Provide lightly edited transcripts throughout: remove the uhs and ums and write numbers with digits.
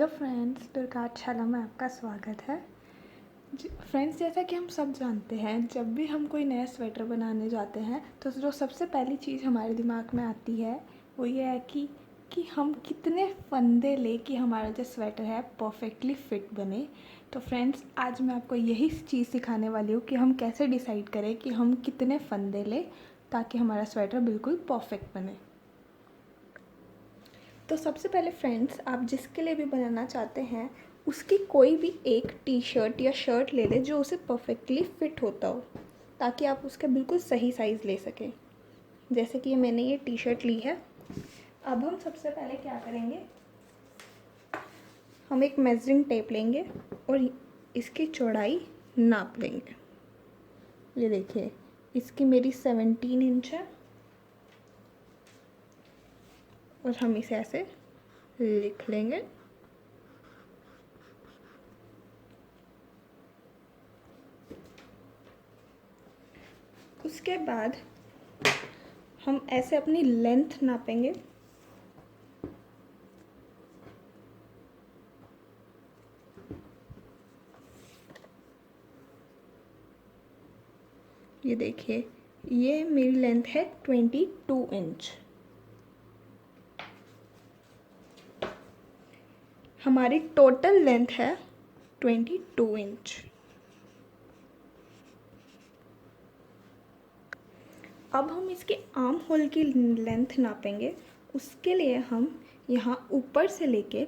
Hello friends, दुर्गाशाला में आपका स्वागत है। फ्रेंड्स, जैसा कि हम सब जानते हैं, जब भी हम कोई नया स्वेटर बनाने जाते हैं तो जो सबसे पहली चीज़ हमारे दिमाग में आती है वो ये है कि हम कितने फंदे लें कि हमारा जो स्वेटर है परफेक्टली फिट बने। तो फ्रेंड्स, आज मैं आपको यही चीज़ सिखाने वाली हूँ कि हम कैसे डिसाइड करें कि हम कितने फंदे लें ताकि हमारा स्वेटर बिल्कुल परफेक्ट बने। तो सबसे पहले फ्रेंड्स, आप जिसके लिए भी बनाना चाहते हैं उसकी कोई भी एक टी शर्ट या शर्ट ले लें जो उसे परफेक्टली फ़िट होता हो, ताकि आप उसका बिल्कुल सही साइज़ ले सकें। जैसे कि मैंने ये टी शर्ट ली है। अब हम सबसे पहले क्या करेंगे, हम एक मेजरिंग टेप लेंगे और इसकी चौड़ाई नाप लेंगे। ये देखिए, इसकी मेरी 17 इंच है और हम इसे ऐसे लिख लेंगे। उसके बाद हम ऐसे अपनी लेंथ नापेंगे। ये देखिए, ये मेरी लेंथ है 22 इंच। हमारी टोटल लेंथ है 22 इंच। अब हम इसके आर्म होल की लेंथ नापेंगे। उसके लिए हम यहाँ ऊपर से लेके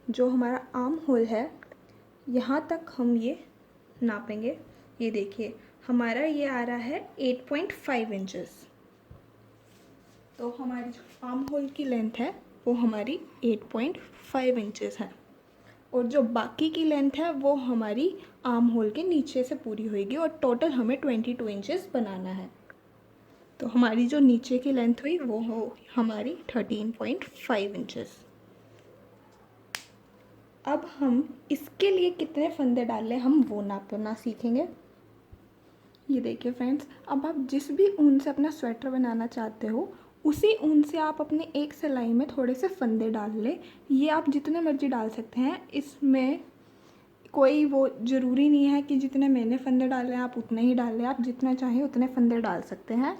जो हमारा आर्म होल है यहाँ तक हम ये नापेंगे। ये देखिए, हमारा ये आ रहा है 8.5 इंचेस। तो हमारी जो आर्म होल की लेंथ है वो हमारी 8.5 इंचेस है और जो बाकी की लेंथ है वो हमारी आर्म होल के नीचे से पूरी होएगी और टोटल हमें 22 इंचेस बनाना है। तो हमारी जो नीचे की लेंथ हुई वो हो हमारी 13.5 इंचेस। अब हम इसके लिए कितने फंदे डाल लें हम वो नापना सीखेंगे। ये देखिए फ्रेंड्स, अब आप जिस भी ऊन से अपना स्वेटर बनाना चाहते हो उसी ऊन से आप अपने एक सिलाई में थोड़े से फंदे डाल लें। ये आप जितने मर्जी डाल सकते हैं, इसमें कोई वो ज़रूरी नहीं है कि जितने मैंने फंदे डाले हैं आप उतने ही डाल लें। आप जितना चाहें उतने फंदे डाल सकते हैं।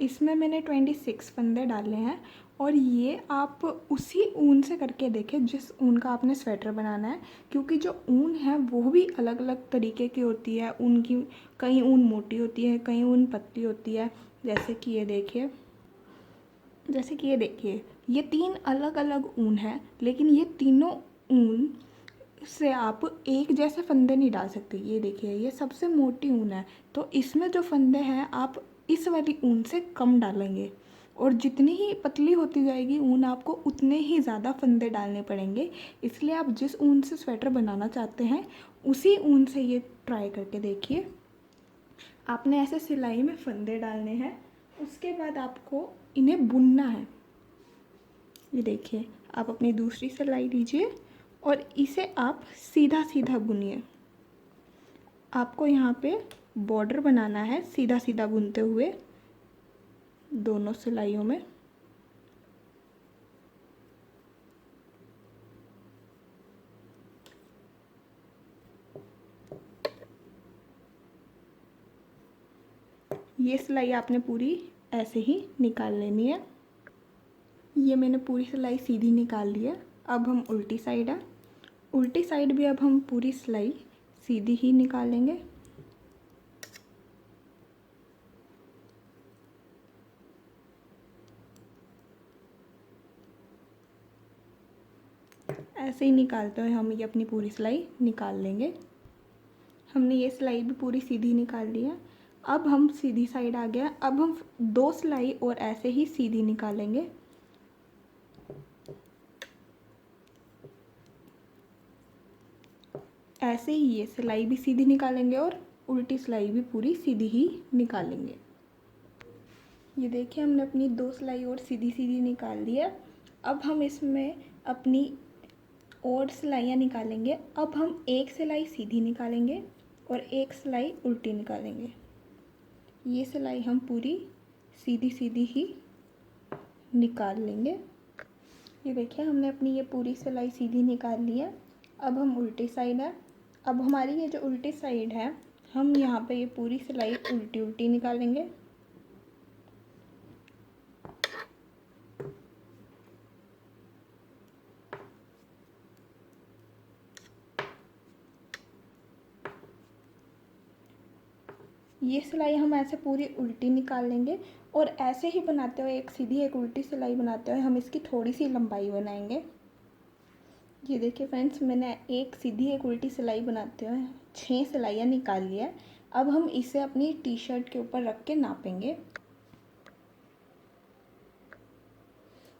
इसमें मैंने 26 फंदे डाले हैं और ये आप उसी ऊन से करके देखें जिस ऊन का आपने स्वेटर बनाना है, क्योंकि जो ऊन है वो भी अलग अलग तरीके की होती है। ऊन की कहीं ऊन मोटी होती है, कहीं ऊन पतली होती है। जैसे कि ये देखिए, ये 3 अलग अलग ऊन है, लेकिन ये तीनों ऊन से आप एक जैसे फंदे नहीं डाल सकते। ये देखिए, ये सबसे मोटी ऊन है तो इसमें जो फंदे हैं आप इस वाली ऊन से कम डालेंगे और जितनी ही पतली होती जाएगी ऊन आपको उतने ही ज़्यादा फंदे डालने पड़ेंगे। इसलिए आप जिस ऊन से स्वेटर बनाना चाहते हैं उसी ऊन से ये ट्राई करके देखिए। आपने ऐसे सिलाई में फंदे डालने हैं, उसके बाद आपको इन्हें बुनना है। ये देखिए, आप अपनी दूसरी सिलाई लीजिए और इसे आप सीधा सीधा बुनिए। आपको यहाँ पे बॉर्डर बनाना है सीधा सीधा बुनते हुए दोनों सिलाइयों में। ये सिलाई आपने पूरी ऐसे ही निकाल लेनी है। ये मैंने पूरी सिलाई सीधी निकाल ली है। अब हम उल्टी साइड है, उल्टी साइड भी अब हम पूरी सिलाई सीधी ही निकालेंगे। ऐसे ही निकालते हुए हम ये अपनी पूरी सिलाई निकाल लेंगे। हमने ये सिलाई भी पूरी सीधी निकाल ली है। अब हम सीधी साइड आ गया, अब हम 2 सिलाई और ऐसे ही सीधी निकालेंगे। ऐसे ही ये सिलाई भी सीधी निकालेंगे और उल्टी सिलाई भी पूरी सीधी ही निकालेंगे। ये देखिए, हमने अपनी 2 सिलाई और सीधी सीधी निकाल दी है। अब हम इसमें अपनी और सिलाइयाँ निकालेंगे। अब हम एक सिलाई सीधी निकालेंगे और एक सिलाई उल्टी निकालेंगे। ये सिलाई हम पूरी सीधी सीधी ही निकाल लेंगे। ये देखिए हमने अपनी ये पूरी सिलाई सीधी निकाल ली है। अब हम उल्टी साइड है। अब हमारी ये जो उल्टी साइड है, हम यहाँ पे ये पूरी सिलाई उल्टी उल्टी निकालेंगे। ये सिलाई हम ऐसे पूरी उल्टी निकाल लेंगे और ऐसे ही बनाते हुए एक सीधी एक उल्टी सिलाई बनाते हुए हम इसकी थोड़ी सी लंबाई बनाएंगे। ये देखिए फ्रेंड्स, मैंने एक सीधी एक उल्टी सिलाई बनाते हुए 6 सिलाइयाँ निकाल ली है। अब हम इसे अपनी टी शर्ट के ऊपर रख के नापेंगे।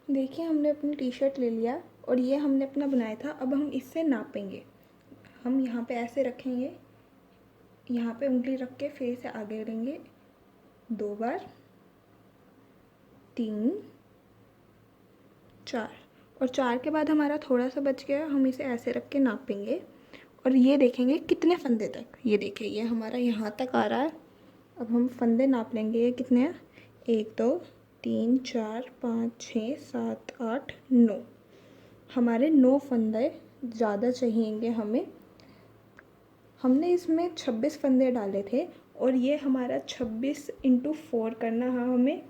देखिए हमने अपनी टी शर्ट ले लिया और ये हमने अपना बनाया था। अब हम इससे नापेंगे। हम यहाँ पे ऐसे रखेंगे, यहाँ पे उंगली रख के फिर से आगे लेंगे 2 बार, 3, 4 और 4 के बाद हमारा थोड़ा सा बच गया, हम इसे ऐसे रख के नापेंगे और ये देखेंगे कितने फंदे तक। ये देखिए ये हमारा यहाँ तक आ रहा है। अब हम फंदे नाप लेंगे, ये कितने हैं, 1 2 3 4 5 6 7 8 9। हमारे 9 फंदे ज़्यादा चाहिएंगे हमें। हमने इसमें 26 फंदे डाले थे और ये हमारा 26 × 4 करना है हमें।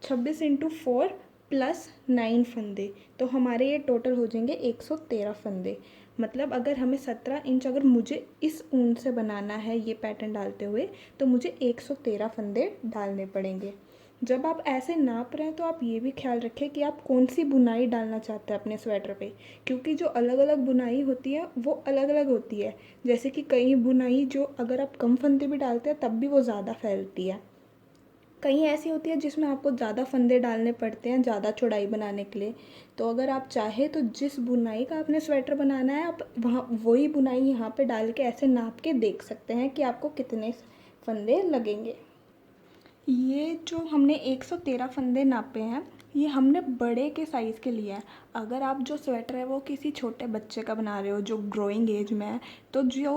26 × 4 + 9 फंदे, तो हमारे ये टोटल हो जाएंगे 113 फंदे। मतलब अगर हमें 17 इंच अगर मुझे इस ऊन से बनाना है ये पैटर्न डालते हुए, तो मुझे 113 फंदे डालने पड़ेंगे। जब आप ऐसे नाप रहे हैं तो आप ये भी ख्याल रखें कि आप कौन सी बुनाई डालना चाहते हैं अपने स्वेटर पे, क्योंकि जो अलग अलग बुनाई होती है वो अलग अलग होती है। जैसे कि कई बुनाई जो अगर आप कम फंदे भी डालते हैं तब भी वो ज़्यादा फैलती है। कहीं ऐसी होती है जिसमें आपको ज़्यादा फंदे डालने पड़ते हैं ज़्यादा चौड़ाई बनाने के लिए। तो अगर आप चाहें तो जिस बुनाई का आपने स्वेटर बनाना है आप वहाँ वही बुनाई यहाँ पे डाल के ऐसे नाप के देख सकते हैं कि आपको कितने फंदे लगेंगे। ये जो हमने 113 फंदे नापे हैं, ये हमने बड़े के साइज़ के लिए हैं। अगर आप जो स्वेटर है वो किसी छोटे बच्चे का बना रहे हो जो ग्रोइंग एज में है, तो जो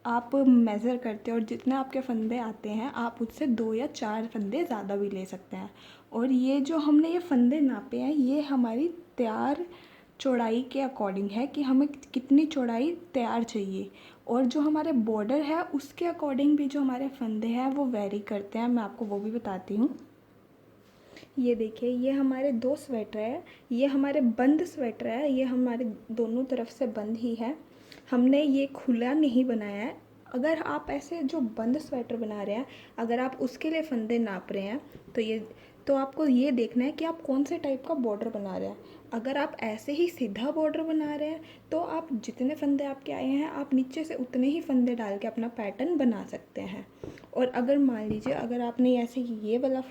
आप मेज़र करते हो और जितने आपके फंदे आते हैं आप उससे 2 या 4 फंदे ज़्यादा भी ले सकते हैं। और ये जो हमने ये फंदे नापे हैं ये हमारी तैयार चौड़ाई के अकॉर्डिंग है कि हमें कितनी चौड़ाई तैयार चाहिए। और जो हमारे बॉर्डर है उसके अकॉर्डिंग भी जो हमारे फंदे हैं वो वेरी करते हैं। मैं आपको वो भी बताती हूँ। ये देखिए ये हमारे 2 स्वेटर है, ये हमारे बंद स्वेटर है, ये हमारे दोनों तरफ से बंद ही है। हमने ये खुला नहीं बनाया है। अगर आप ऐसे जो बंद स्वेटर बना रहे हैं, अगर आप उसके लिए फंदे नाप रहे हैं तो आपको ये देखना है कि आप कौन से टाइप का बॉर्डर बना रहे हैं। अगर आप ऐसे ही सीधा बॉर्डर बना रहे हैं तो आप जितने फंदे आपके आए हैं आप नीचे से उतने ही फंदे डाल के अपना पैटर्न बना सकते हैं। और अगर मान लीजिए अगर आपने ऐसे ये वाला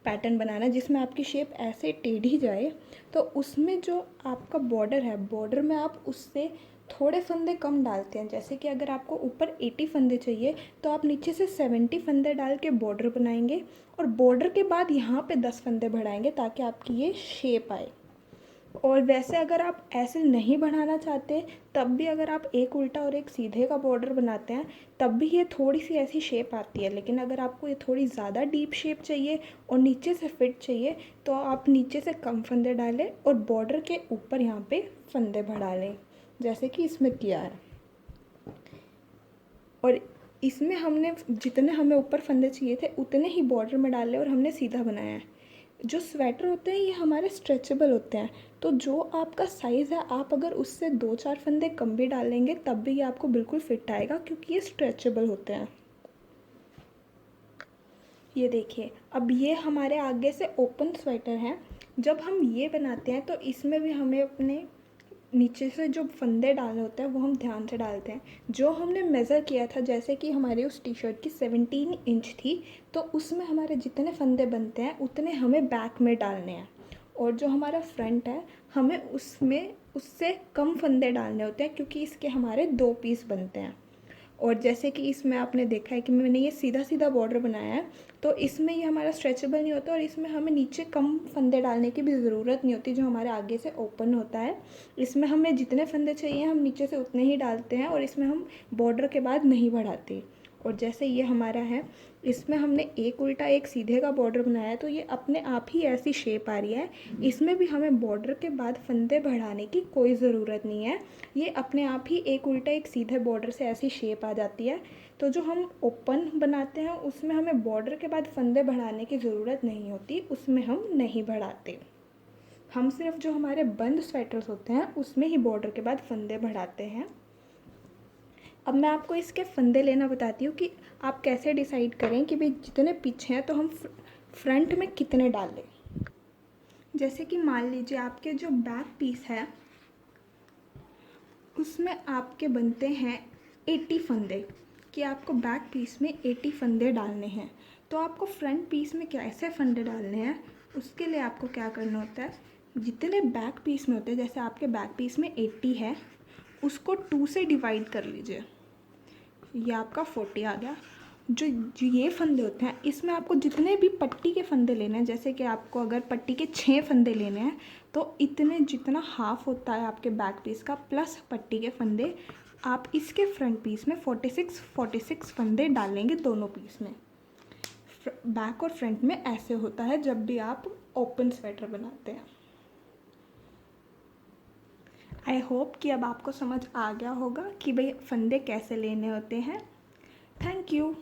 पैटर्न बनाना है जिसमें आपकी शेप ऐसे टेढ़ी जाए, तो उसमें जो आपका बॉर्डर है बॉर्डर में आप उससे थोड़े फंदे कम डालते हैं। जैसे कि अगर आपको ऊपर 80 फंदे चाहिए तो आप नीचे से 70 फंदे डाल के बॉर्डर बनाएंगे और बॉर्डर के बाद यहाँ पे 10 फंदे बढ़ाएंगे ताकि आपकी ये शेप आए। और वैसे अगर आप ऐसे नहीं बढ़ाना चाहते तब भी अगर आप एक उल्टा और एक सीधे का बॉर्डर बनाते हैं तब भी ये थोड़ी सी ऐसी शेप आती है। लेकिन अगर आपको ये थोड़ी ज़्यादा डीप शेप चाहिए और नीचे से फिट चाहिए तो आप नीचे से कम फंदे डालें और बॉर्डर के ऊपर यहाँ पे फंदे बढ़ा लें, जैसे कि इसमें किया है। और इसमें हमने जितने हमें ऊपर फंदे चाहिए थे उतने ही बॉर्डर में डाले और हमने सीधा बनाया है। जो स्वेटर होते हैं ये हमारे स्ट्रेचेबल होते हैं, तो जो आपका साइज़ है आप अगर उससे 2-4 फंदे कम भी डालेंगे तब भी ये आपको बिल्कुल फिट आएगा क्योंकि ये स्ट्रेचेबल होते हैं। ये देखिए अब ये हमारे आगे से ओपन स्वेटर हैं। जब हम ये बनाते हैं तो इसमें भी हमें अपने नीचे से जो फंदे डालने होते हैं वो हम ध्यान से डालते हैं। जो हमने मेज़र किया था जैसे कि हमारी उस टी शर्ट की 17 इंच थी, तो उसमें हमारे जितने फंदे बनते हैं उतने हमें बैक में डालने हैं। और जो हमारा फ्रंट है हमें उसमें उससे कम फंदे डालने होते हैं क्योंकि इसके हमारे 2 पीस बनते हैं। और जैसे कि इसमें आपने देखा है कि मैंने ये सीधा सीधा बॉर्डर बनाया है, तो इसमें ये हमारा स्ट्रेचेबल नहीं होता और इसमें हमें नीचे कम फंदे डालने की भी ज़रूरत नहीं होती। जो हमारे आगे से ओपन होता है इसमें हमें जितने फंदे चाहिए हम नीचे से उतने ही डालते हैं और इसमें हम बॉर्डर के बाद नहीं बढ़ाते। और जैसे ये हमारा है, इसमें हमने एक उल्टा एक सीधे का बॉर्डर बनाया है, तो ये अपने आप ही ऐसी शेप आ रही है। इसमें भी हमें बॉर्डर के बाद फंदे बढ़ाने की कोई ज़रूरत नहीं है, ये अपने आप ही एक उल्टा एक सीधे बॉर्डर से ऐसी शेप आ जाती है। तो जो हम ओपन बनाते हैं उसमें हमें बॉर्डर के बाद फंदे बढ़ाने की ज़रूरत नहीं होती, उसमें हम नहीं बढ़ाते। हम सिर्फ जो हमारे बंद स्वेटर्स होते हैं उसमें ही बॉर्डर के बाद फंदे बढ़ाते हैं। अब मैं आपको इसके फंदे लेना बताती हूँ कि आप कैसे डिसाइड करें कि भाई जितने पीछे हैं तो हम फ्रंट में कितने डालें। जैसे कि मान लीजिए आपके जो बैक पीस है उसमें आपके बनते हैं 80 फंदे, कि आपको बैक पीस में 80 फंदे डालने हैं। तो आपको फ्रंट पीस में कैसे फंदे डालने हैं, उसके लिए आपको क्या करना होता है, जितने बैक पीस में होते हैं, जैसे आपके बैक पीस में 80 है, उसको 2 से डिवाइड कर लीजिए, ये आपका 40 आ गया। जो ये फंदे होते हैं इसमें आपको जितने भी पट्टी के फंदे लेने हैं, जैसे कि आपको अगर पट्टी के 6 फंदे लेने हैं तो इतने जितना हाफ होता है आपके बैक पीस का प्लस पट्टी के फंदे, आप इसके फ्रंट पीस में 46 फंदे डालेंगे दोनों पीस में। बैक और फ्रंट में ऐसे होता है जब भी आप ओपन स्वेटर बनाते हैं। आई होप कि अब आपको समझ आ गया होगा कि भाई फंदे कैसे लेने होते हैं। Thank you.